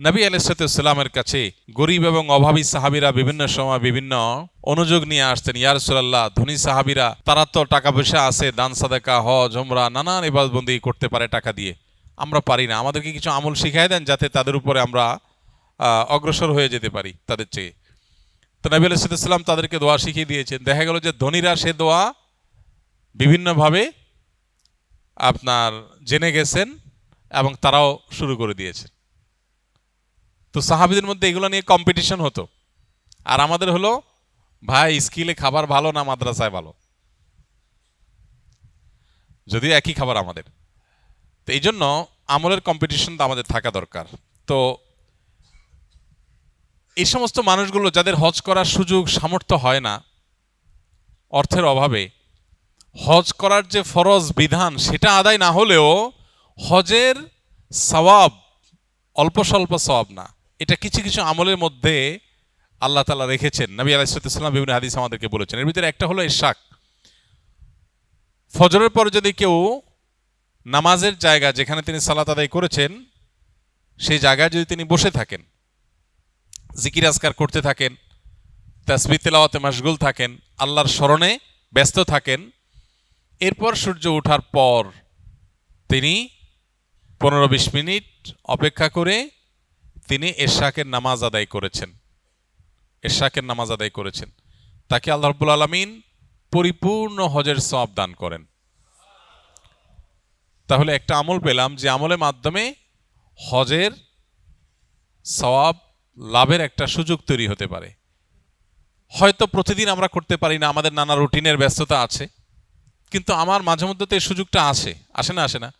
নবী আলাইহিসসালামের কাছে গরিব এবং অভাবী সাহাবীরা বিভিন্ন সময় বিভিন্ন অনুযোগ নিয়ে আসতেন। ইয়া রাসূলুল্লাহ, ধনী সাহাবীরা তারা তো টাকা পয়সা আছে, দান সাদাকা, হজ, উমরা, নানান ইবাদতবন্দি করতে পারে টাকা দিয়ে, আমরা পারি না, আমাদেরকে কিছু আমল শিখাই দেন যাতে তাদের উপরে আমরা অগ্রসর হয়ে যেতে পারি তাদের চেয়ে। তো নবী আলাইহিসসালাম তাদেরকে দোয়া শিখিয়ে দিয়েছেন। দেখা গেল যে ধনীরা সে দোয়া বিভিন্নভাবে আপনার জেনে গেছেন এবং তারাও শুরু করে দিয়েছেন। তো সাহাবীদের মধ্যে এগুলো নিয়ে কম্পিটিশন হতো। আর আমাদের হলো, ভাই স্কিলে খাবার ভালো না মাদ্রাসায় ভালো, যদিও একই খাবার আমাদের। তো এই জন্য আমলের কম্পিটিশন তো আমাদের থাকা দরকার। তো এই সমস্ত মানুষগুলো যাদের হজ করার সুযোগ সামর্থ্য হয় না অর্থের অভাবে, হজ করার যে ফরজ বিধান সেটা আদায় না হলেও হজের সওয়াব অল্প স্বল্প সওয়াব না, এটা কিছু কিছু আমলের মধ্যে আল্লাহ তাআলা রেখেছেন। নবী আলাইহিসসালাম বিভিন্ন হাদিস আমাদেরকে বলেছেন। এর ভিতরে একটা হলো ইশরাক। ফজরের পর যদি কেউ নামাজের জায়গা যেখানে তিনি সালাত আদায় করেছেন সেই জায়গায় যদি তিনি বসে থাকেন, জিকির আজকার করতে থাকেন, তাসবিহ তেলাওয়াতে মাশগুল থাকেন, আল্লাহর স্মরণে ব্যস্ত থাকেন, এরপর সূর্য ওঠার পর তিনি 15-20 মিনিট অপেক্ষা করে তিনি ইশরাকের নামাজ আদায় করেছেন, ইশরাকের নামাজ আদায় করেছেন, তাকে আল্লাহ রাব্বুল আলামিন পরিপূর্ণ হজের সওয়াব দান করেন। তাহলে একটা আমল পেলাম যে আমলের মাধ্যমে হজের সওয়াব লাভের একটা সুযোগ তৈরি হতে পারে। হয়তো প্রতিদিন আমরা করতে পারি না, আমাদের নানা রুটিনের ব্যস্ততা আছে, কিন্তু আমার মাঝে মধ্যে তো এই সুযোগটা আসে না।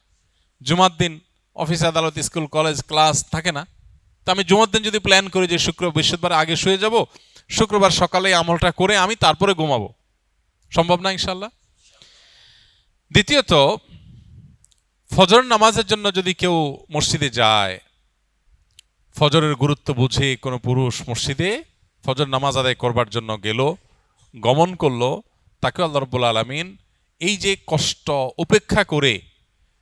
জুমার দিন অফিস আদালত স্কুল কলেজ ক্লাস থাকে না, তো আমি জুমার দিন যদি প্ল্যান করি যে বৃহস্পতিবার আগে শুয়ে যাব, শুক্রবার সকালে আমলটা করে আমি তারপরে ঘুমাবো, সম্ভব না ইনশাল্লাহ। দ্বিতীয়ত, ফজর নামাজের জন্য যদি কেউ মসজিদে যায়, ফজরের গুরুত্ব বুঝে কোনো পুরুষ মসজিদে ফজর নামাজ আদায় করবার জন্য গেল, গমন করলো, তাকে আল্লাহ রাব্বুল আলামিন এই যে কষ্ট উপেক্ষা করে,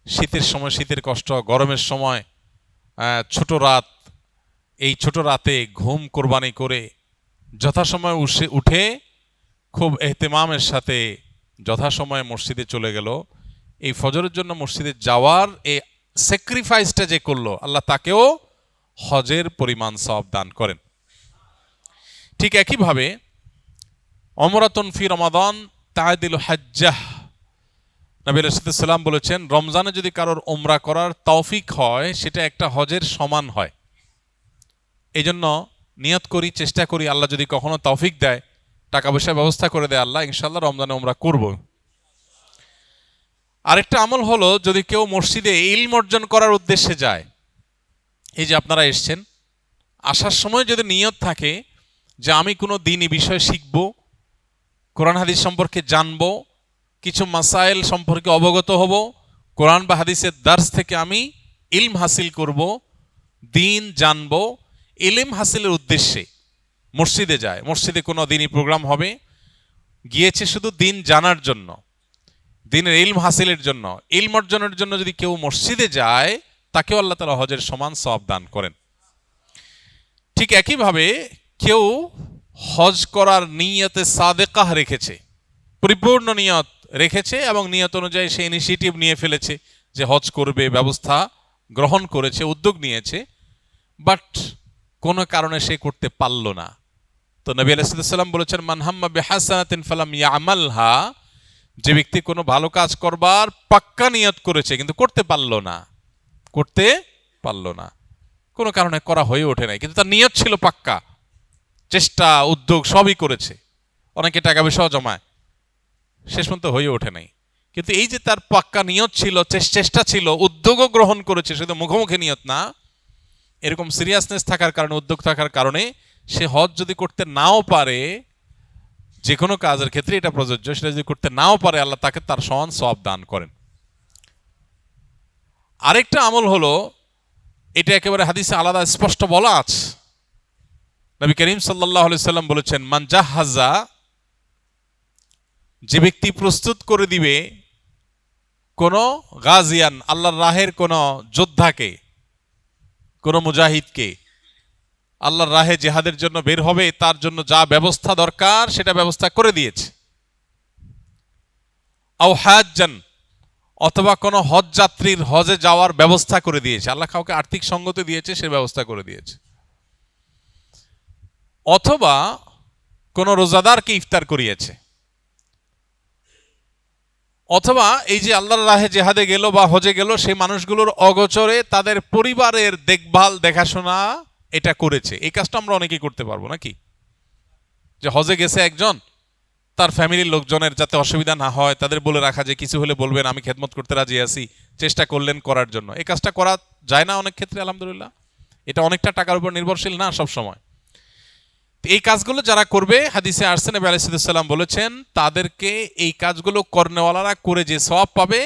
শীতের সময় শীতের কষ্ট, গরমের সময় ছোট রাত, এই ছোট রাতে ঘুম কোরবানি করে যথাসময় উঠে খুব এহতেমামের সাথে যথাসময়ে মসজিদে চলে গেল, এই ফজরের জন্য মসজিদে যাওয়ার এই স্যাক্রিফাইসটা যে করলো, আল্লাহ তাকেও হজের পরিমাণ সওয়াব দান করেন। ঠিক একইভাবে ওমরাতুন ফি রমাদান তা'দিলু হাজ্জাহ, নবী রাসূলুল্লাহ সাল্লাল্লাহু আলাইহি ওয়াসাল্লাম বলেছেন, রমজানে যদি কারোর উমরা করার তৌফিক হয় সেটা একটা হজের সমান হয়। এই জন্য নিয়ত করি, চেষ্টা করি, আল্লাহ যদি কখনো তৌফিক দেয়, টাকা পয়সার ব্যবস্থা করে দেয় আল্লাহ, ইনশাআল্লাহ রমজানে উমরা করব। আরেকটা আমল হলো, যদি কেউ মসজিদে ইলম অর্জন করার উদ্দেশ্যে যায়, এই যে আপনারা এসছেন, আসার সময় যদি নিয়ত থাকে যে আমি কোনো দ্বীনি বিষয় শিখব, কোরআন হাদিস সম্পর্কে জানব, কিছু মাসাইল সম্পর্কে অবগত হব, কোরআন বা হাদিসের দার্স থেকে আমি ইলম হাসিল করব, দ্বীন জানব, ইলম হাসিলের উদ্দেশ্যে মসজিদে যায়, মসজিদে কোনো দ্বীনি প্রোগ্রাম হবে, গিয়েছে শুধু দ্বীন জানার জন্য, দ্বীনের ইলম হাসিলের জন্য, ইলম অর্জনের জন্য যদি কেউ মসজিদে যায়, তাকেও আল্লাহ তাআলা হজের সমান সওয়াব দান করেন। ঠিক একইভাবে কেউ হজ করার নিয়তে সাদেকাহ রেখেছে, পরিপূর্ণ নিয়ত রেখেছে এবং নিয়ত অনুযায়ী সে ইনিশিয়েটিভ নিয়ে ফেলেছে যে হজ করবে, ব্যবস্থা গ্রহণ করেছে, উদ্যোগ নিয়েছে, বাট কোনো কারণে সে করতে পারল না। তো নবী আলাইহিস সালাম বলেছেন, মান হাম্মা বিহাসানাতিন ফালাম ইয়ামালহা, যে ব্যক্তি কোনো ভালো কাজ করবার পাক্কা নিয়ত করেছে কিন্তু করতে পারলো না, কোনো কারণে করা হয়ে ওঠে নাই, কিন্তু তার নিয়ত ছিল পাক্কা, চেষ্টা উদ্যোগ সবই করেছে, অনেকে টাকা পয়সাও জমায়, শেষ পর্যন্ত হয়ে ওঠে নাই। কিন্তু এই যে তার পাক্কা নিয়ত ছিল, চেষ্টা ছিল, উদ্যোগও গ্রহণ করেছে, শুধু মুখোমুখি নিয়ত না, এরকম সিরিয়াসনেস থাকার কারণে, উদ্যোগ থাকার কারণে সে হজ যদি করতে নাও পারে, যে কোনো কাজের ক্ষেত্রে এটা প্রযোজ্য, সেটা যদি করতে নাও পারে, আল্লাহ তাকে তার সমান সওয়াব দান করেন। আরেকটা আমল হলো, এটা একেবারে হাদিসে আলাদা স্পষ্ট বলা আছে, নবী করিম সাল্লাল্লাহু আলাইহি সাল্লাম বলেছেন, মান জাহাজা, যে ব্যক্তি প্রস্তুত করে দিবে কোন গাজিয়ান, আল্লাহর রাহের কোন যোদ্ধাকে, কোন মুজাহিদকে, আল্লাহর রাহে জিহাদের জন্য বের হবে, তার জন্য যা ব্যবস্থা দরকার সেটা ব্যবস্থা করে দিয়েছে। আও হাজ্জান, অথবা কোনো হজ যাত্রীর হজে যাওয়ার ব্যবস্থা করে দিয়েছে, আল্লাহ কাউকে আর্থিক সঙ্গতি দিয়েছে, সে ব্যবস্থা করে দিয়েছে। অথবা কোনো রোজাদারকে ইফতার করিয়েছে। অথবা এই যে আল্লাহর রাহে জেহাদে গেল বা হজে গেল, সেই মানুষগুলোর অগোচরে তাদের পরিবারের দেখভাল দেখাশোনা এটা করেছে। এই কাজটা আমরা অনেকেই করতে পারবো নাকি? যে হজে গেছে একজন, তার ফ্যামিলির লোকজনের যাতে অসুবিধা না হয় তাদের বলে রাখা, যে কিছু হলে বলবেন, আমি খেদমত করতে রাজি আছি, চেষ্টা করলেন করার জন্য। এই কাজটা করা যায় না অনেক ক্ষেত্রে, আলহামদুলিল্লাহ। এটা অনেকটা টাকার উপর নির্ভরশীল না সব সময়। এই কাজগুলো যারা করবে, হাদিসে আসছে নবী আলাইহিস সালাম বলেছেন, তাদেরকে এই কাজগুলো করনেওয়ালারা করে যে সওয়াব পাবে,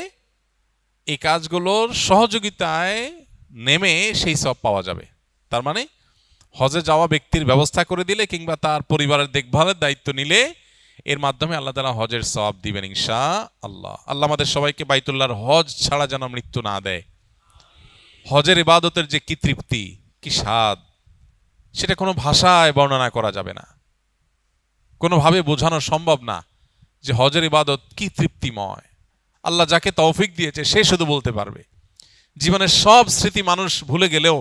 এই কাজগুলোর সহযোগিতায় নেমে সেই সওয়াব পাওয়া যাবে। তার মানে হজে যাওয়া ব্যক্তির ব্যবস্থা করে দিলে কিংবা তার পরিবারের দেখভালের দায়িত্ব নিলে এর মাধ্যমে আল্লাহ তাআলা হজের সওয়াব দিবেন ইনশাআল্লাহ। আল্লাহ আমাদের সবাইকে বাইতুল্লাহর হজ ছাড়া যেন মৃত্যু না দেয়। হজের ইবাদতের যে কি তৃপ্তি, কি স্বাদ, সেটা কোনো ভাষায় বর্ণনা করা যাবে না, কোনোভাবে বোঝানো সম্ভব না যে হজের ইবাদত কি তৃপ্তিময়। আল্লাহ যাকে তৌফিক দিয়েছে সে শুধু বলতে পারবে। জীবনের সব স্মৃতি মানুষ ভুলে গেলেও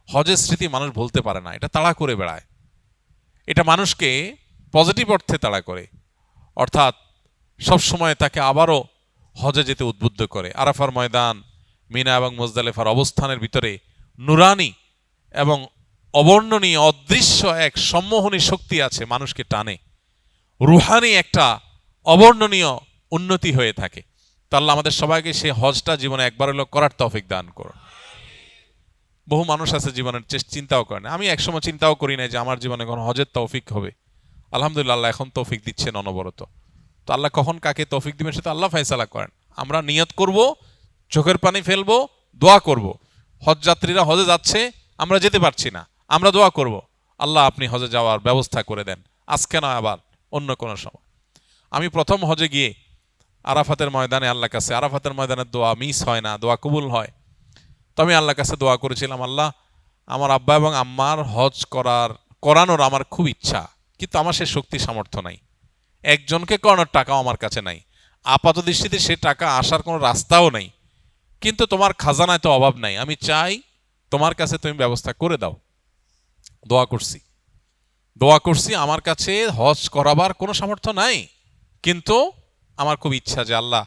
হজের স্মৃতি মানুষ ভুলতে পারে না। এটা তাড়া করে বেড়ায়, এটা মানুষকে পজিটিভ অর্থে তাড়া করে, অর্থাৎ সব সময় তাকে আবারও হজে যেতে উদ্বুদ্ধ করে। আরাফার ময়দান, মিনা এবং মুজদালিফার অবস্থানের ভিতরে নুরানি এবং অবর্ণনীয় অদৃশ্য এক সম্মোহনী শক্তি আছে, মানুষকে টানে। রুহানি একটা অবর্ণনীয় উন্নতি হয়ে থাকে। তো আল্লাহ আমাদের সবাইকে সেই হজটা জীবনে একবার হলো করার তৌফিক দান করুন। বহু মানুষ আছে জীবনের চিন্তাও করে না। আমি একসময় চিন্তাও করি না যে আমার জীবনে কোনো হজের তৌফিক হবে। আলহামদুলিল্লাহ, আল্লাহ এখন তৌফিক দিচ্ছেন অনবরত। তো আল্লাহ কখন কাকে তৌফিক দিবেন সেটা আল্লাহ ফয়সালা করেন। আমরা নিয়ত করব, চোখের পানি ফেলবো, দোয়া করব। হজ যাত্রীরা হজে যাচ্ছে, আমরা যেতে পারছি না, আমরা দোয়া করব, আল্লাহ আপনি হজে যাওয়ার ব্যবস্থা করে দেন, আজকে নয় আবার অন্য কোনো সময়। আমি প্রথম হজে গিয়ে আরাফাতের ময়দানে আল্লাহর কাছে, আরাফাতের ময়দানের দোয়া মিস হয় না, দোয়া কবুল হয়। তো আমি আল্লাহর কাছে দোয়া করেছিলাম, আল্লাহ আমার আব্বা এবং আম্মার হজ করানোর আমার খুব ইচ্ছা, কিন্তু আমার সে শক্তি সামর্থ্য নাই, একজনকে করানোর টাকাও আমার কাছে নাই, আপাত দৃষ্টিতে সে টাকা আসার কোনো রাস্তাও নেই, কিন্তু তোমার খাজানায় তো অভাব নাই, আমি চাই তোমার কাছে তুমি ব্যবস্থা করে দাও। দোয়া করছি, আমার কাছে হজ করাবার কোনো সামর্থ্য নাই, কিন্তু আমার খুব ইচ্ছা যে আল্লাহ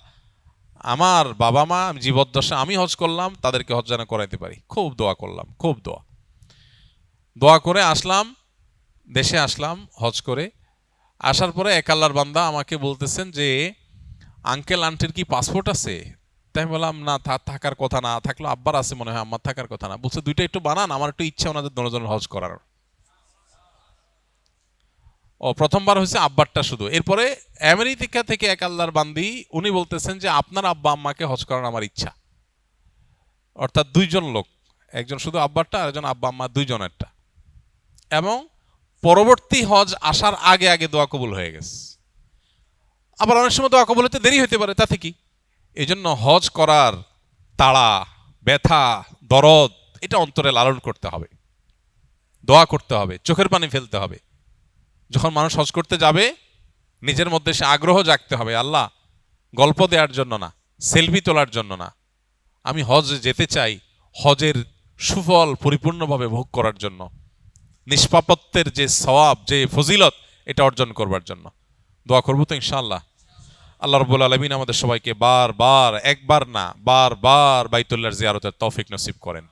আমার বাবা মা জীবদ্দশা আমি হজ করলাম, তাদেরকে হজ যেন করাইতে পারি। খুব দোয়া করলাম, খুব দোয়া করে আসলাম, দেশে আসলাম হজ করে। আসার পরে এক আল্লাহর বান্দা আমাকে বলতেছেন যে আঙ্কেল আন্টির কি পাসপোর্ট আছে? তাই আমি বললাম না, থাকার কথা না, থাকলে আব্বার আছে মনে হয়, আমার থাকার কথা না। বলছে দুইটা একটু বানান, আমার একটু ইচ্ছা ওনাদের দুজনের হজ করার। ও প্রথমবার হয়েছে আব্বারটা শুধু। এরপরে আমেরিকা থেকে এক আল্লাহর বান্দি উনি বলতেছেন যে আপনার আব্বা আম্মাকে হজ করার আমার ইচ্ছা। অর্থাৎ দুইজন লোক, একজন শুধু আব্বারটা আর একজন আব্বা আম্মা দুইজনেরটা। এবং পরবর্তী হজ আসার আগে আগে দোয়া কবুল হয়ে গেছে। আবার অনেক সময় দোয়া কবুল হতে দেরি হতে পারে, তাতে কি? এই জন্য হজ করার তাড়া, ব্যথা, দরদ এটা অন্তরে লালন করতে হবে, দোয়া করতে হবে, চোখের পানি ফেলতে হবে। যখন মানুষ হজ করতে যাবে নিজের মধ্যে সে আগ্রহ জাগতে হবে, আল্লাহ গল্প দেওয়ার জন্য না, সেলফি তোলার জন্য না, আমি হজ যেতে চাই হজের সুফল পরিপূর্ণভাবে ভোগ করার জন্য, নিষ্পাপত্বের যে সওয়াব, যে ফজিলত এটা অর্জন করবার জন্য। দোয়া করবো তো ইনশাআল্লাহ। আল্লাহ রাব্বুল আলামিন আমাদের সবাইকে বারবার, একবার না বারবার বাইতুল্লাহর জিয়ারতের তৌফিক নসিব করেন।